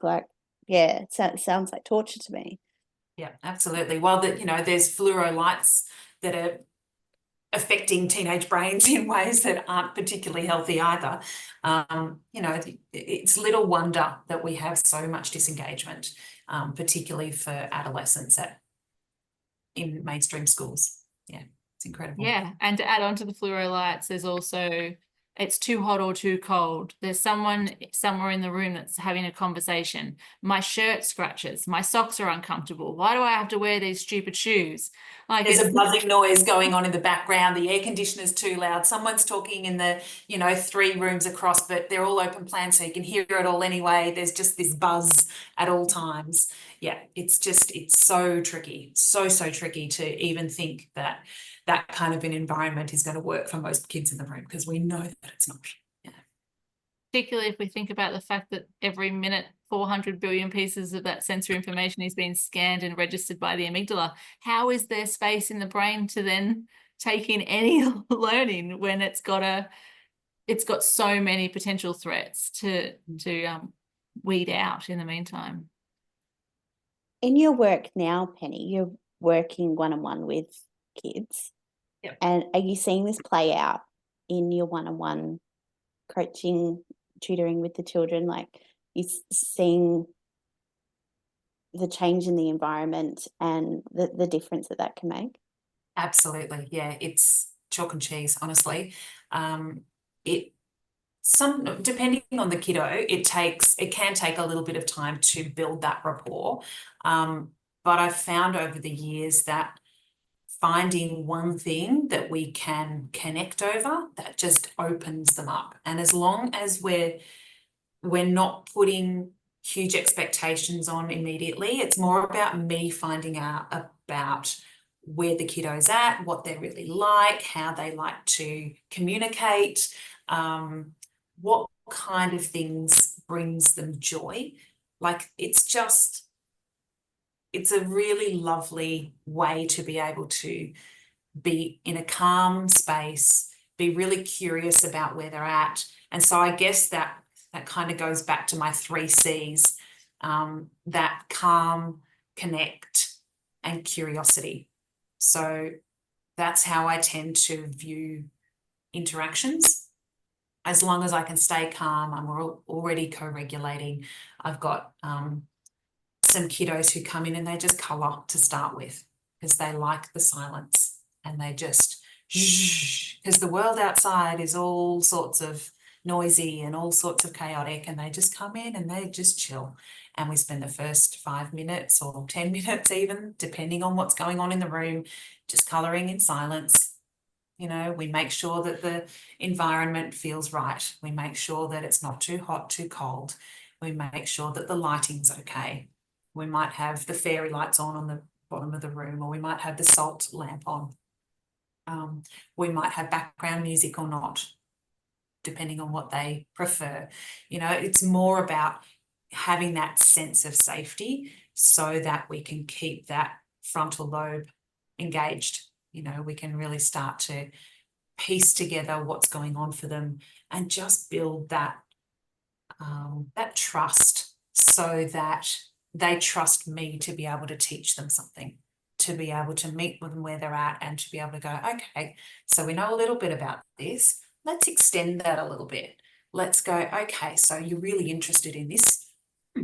it sounds like torture to me. Yeah, absolutely. Well, there's fluoro lights that are affecting teenage brains in ways that aren't particularly healthy either. It's little wonder that we have so much disengagement, particularly for adolescents in mainstream schools. Yeah, it's incredible. Yeah, and to add on to the fluoro lights, there's also, it's too hot or too cold. There's someone somewhere in the room that's having a conversation. My shirt scratches. My socks are uncomfortable. Why do I have to wear these stupid shoes? There's a buzzing noise going on in the background. The air conditioner's too loud. Someone's talking in the, 3 rooms across, but they're all open plan, so you can hear it all anyway. There's just this buzz at all times. Yeah, it's so tricky, so tricky to even think that kind of an environment is going to work for most kids in the room, because we know that it's not. Yeah. Particularly if we think about the fact that every minute 400 billion pieces of that sensory information is being scanned and registered by the amygdala. How is there space in the brain to then take in any learning when it's got to it's got so many potential threats to weed out in the meantime. In your work now, Penny, you're working one-on-one with kids. Yep. And are you seeing this play out in your one-on-one coaching, tutoring with the children? Like, you seeing the change in the environment and the difference that can make? Absolutely. Yeah, it's chalk and cheese, honestly. Depending on the kiddo, it can take a little bit of time to build that rapport. But I've found over the years that finding one thing that we can connect over, that just opens them up. And as long as we're not putting huge expectations on immediately, it's more about me finding out about where the kiddo's at, what they're really like, how they like to communicate, what kind of things brings them joy. Like, it's a really lovely way to be able to be in a calm space, be really curious about where they're at. And so I guess that kind of goes back to my 3 C's, that calm, connect, and curiosity. So that's how I tend to view interactions. As long as I can stay calm, I'm already co-regulating. I've got some kiddos who come in and they just colour to start with because they like the silence, and they just, because the world outside is all sorts of noisy and all sorts of chaotic, and they just come in and they just chill. And we spend the first 5 minutes or 10 minutes even, depending on what's going on in the room, just colouring in silence. You know, we make sure that the environment feels right. We make sure that it's not too hot, too cold. We make sure that the lighting's okay. We might have the fairy lights on the bottom of the room, or we might have the salt lamp on. We might have background music or not, depending on what they prefer. You know, it's more about having that sense of safety so that we can keep that frontal lobe engaged. You know, we can really start to piece together what's going on for them and just build that trust, so that they trust me to be able to teach them something, to be able to meet with them where they're at, and to be able to go, okay, so we know a little bit about this. Let's extend that a little bit. Let's go, okay, so you're really interested in this.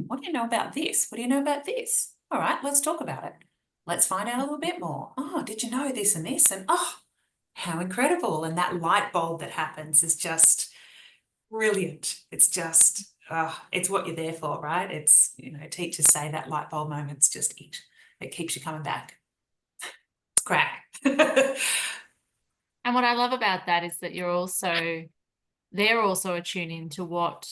What do you know about this? What do you know about this? All right, let's talk about it. Let's find out a little bit more. Oh, did you know this and this? And oh, how incredible. And that light bulb that happens is just brilliant. It's just, it's what you're there for, right? It's, you know, teachers say that light bulb moment's just it. It keeps you coming back. It's crack. And what I love about that is that they're also attuning to what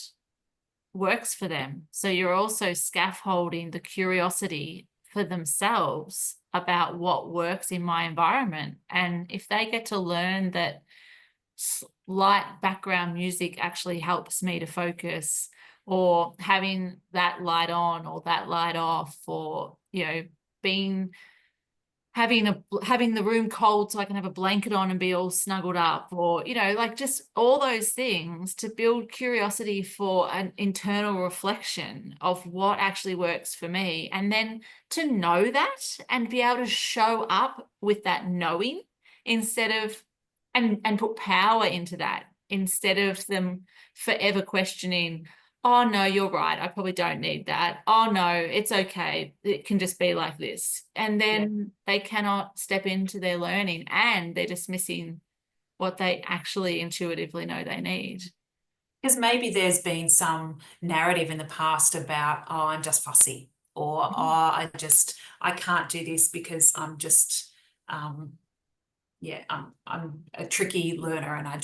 works for them. So you're also scaffolding the curiosity for themselves about what works in my environment. And if they get to learn that light background music actually helps me to focus, or having that light on or that light off, or, you know, having the room cold so I can have a blanket on and be all snuggled up, or, you know, like just all those things to build curiosity for an internal reflection of what actually works for me. And then to know that and be able to show up with that knowing instead of, and put power into that instead of them forever questioning, oh no, you're right, I probably don't need that. Oh no, it's okay, it can just be like this. And then they cannot step into their learning, and they're dismissing what they actually intuitively know they need. Because maybe there's been some narrative in the past about, oh, I'm just fussy, or oh, I can't do this because I'm just I'm a tricky learner and I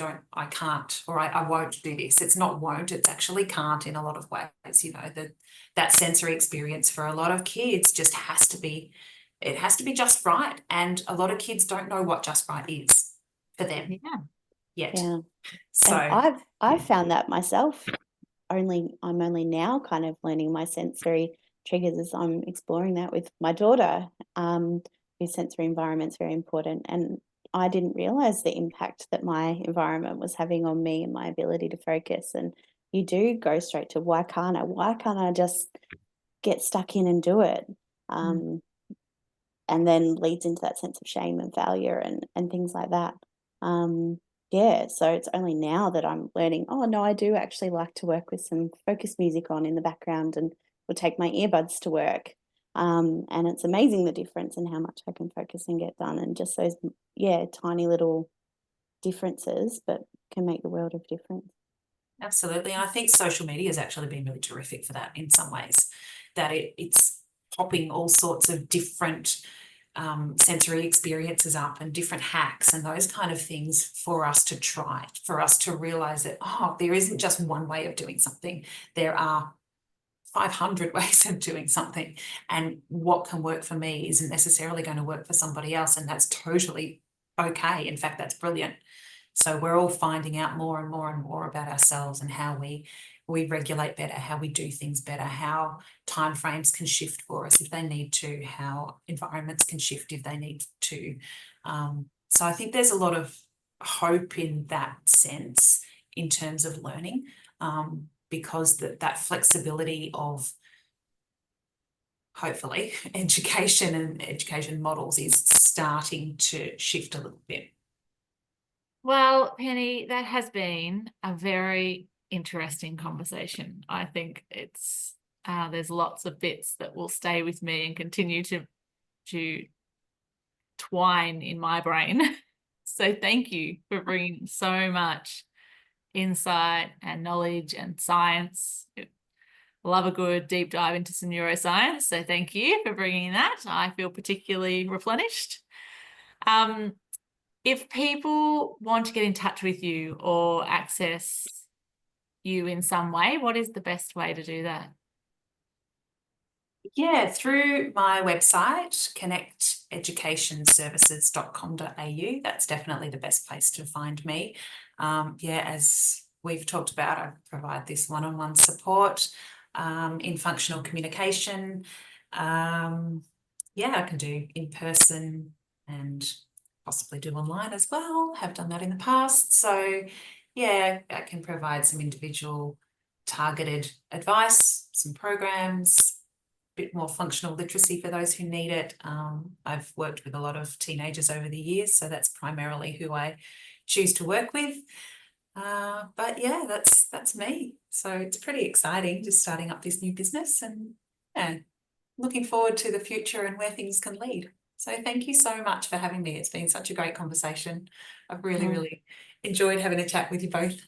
can't, or I won't do this. It's not won't, it's actually can't in a lot of ways. You know, that sensory experience for a lot of kids just has to be just right. And a lot of kids don't know what just right is for them yet. Yeah. So and I've found that myself. I'm only now kind of learning my sensory triggers as I'm exploring that with my daughter, whose sensory environment's very important. And I didn't realize the impact that my environment was having on me and my ability to focus. And you do go straight to, why can't I just get stuck in and do it? And then leads into that sense of shame and failure and things like that. So it's only now that I'm learning, oh no, I do actually like to work with some focus music on in the background, and will take my earbuds to work. And it's amazing the difference in how much I can focus and get done, and just those tiny little differences, but can make the world of difference. Absolutely. And I think social media has actually been really terrific for that in some ways, that it's popping all sorts of different sensory experiences up and different hacks and those kind of things for us to try, for us to realize that, there isn't just one way of doing something. There are 500 ways of doing something, and what can work for me isn't necessarily going to work for somebody else, and that's totally okay. In fact, that's brilliant. So we're all finding out more and more and more about ourselves and how we regulate better, how we do things better, how timeframes can shift for us if they need to, how environments can shift if they need to. So I think there's a lot of hope in that sense in terms of learning, because that flexibility of, hopefully, education and education models is starting to shift a little bit. Well, Penny, that has been a very interesting conversation. I think it's there's lots of bits that will stay with me and continue to twine in my brain. So thank you for bringing so much insight and knowledge and science. Love a good deep dive into some neuroscience. So thank you for bringing that. I feel particularly replenished. If people want to get in touch with you or access you in some way, what is the best way to do that? Yeah, through my website, education.nsw.gov.au. That's definitely the best place to find me. As we've talked about, I provide this one-on-one support in functional communication. I can do in person and possibly do online as well. Have done that in the past. So I can provide some individual targeted advice, some programs, a bit more functional literacy for those who need it. I've worked with a lot of teenagers over the years, so that's primarily who I choose to work with. That's me. So it's pretty exciting just starting up this new business, and looking forward to the future and where things can lead. So thank you so much for having me. It's been such a great conversation. I've really enjoyed having a chat with you both.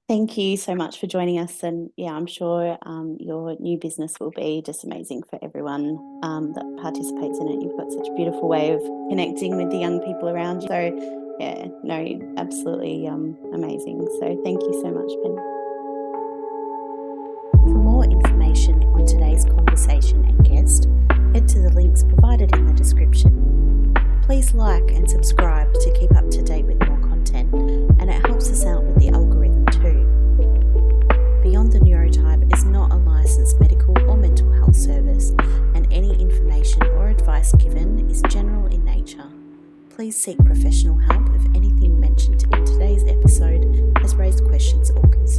Thank you so much for joining us. And I'm sure your new business will be just amazing for everyone that participates in it. You've got such a beautiful way of connecting with the young people around you. So absolutely amazing. So thank you so much, Penny. For more information on today's conversation and guest, head to the links provided in the description. Please like and subscribe to keep up to date with more content, and it helps us out with the algorithm too. Beyond the Neurotype is not a licensed medical or mental health service, and any information or advice given is general in nature. Please seek professional help if anything mentioned in today's episode has raised questions or concerns.